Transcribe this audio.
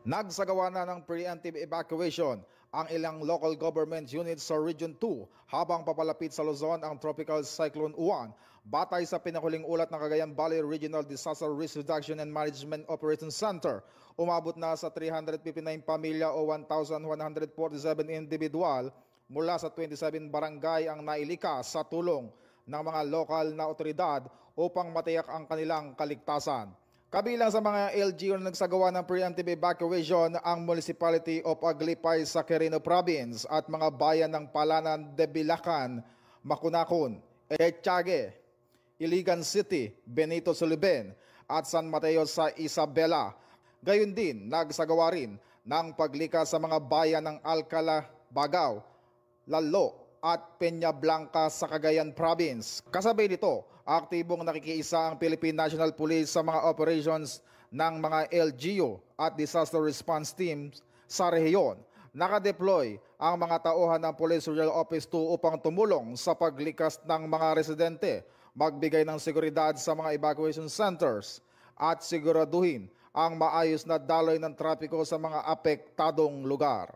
Nagsagawa na ng preemptive evacuation ang ilang local government units sa Region 2 habang papalapit sa Luzon ang Tropical Cyclone Uwan. Batay sa pinahuling ulat ng Cagayan Valley Regional Disaster Risk Reduction and Management Operations Center, umabot na sa 359 pamilya o 1,147 individual mula sa 27 barangay ang nailikas sa tulong ng mga lokal na otoridad upang matiyak ang kanilang kaligtasan. Kabilang sa mga LGU na nagsagawa ng preemptive evacuation ang Municipality of Aglipay sa Quirino Province at mga bayan ng Palanan de Bilacan, Macunacon, Etiague, Iligan City, Benito Sullivan at San Mateo sa Isabela. Gayon din, nagsagawa rin ng paglikas sa mga bayan ng Alcala, Bagao, Lalo at Peña Blanca sa Cagayan Province. Kasabay nito, aktibong nakikiisa ang Philippine National Police sa mga operations ng mga LGU at disaster response teams sa rehiyon. Nakadeploy ang mga tauhan ng Police Regional Office 2 upang tumulong sa paglikas ng mga residente, magbigay ng seguridad sa mga evacuation centers at siguraduhin ang maayos na daloy ng trapiko sa mga apektadong lugar.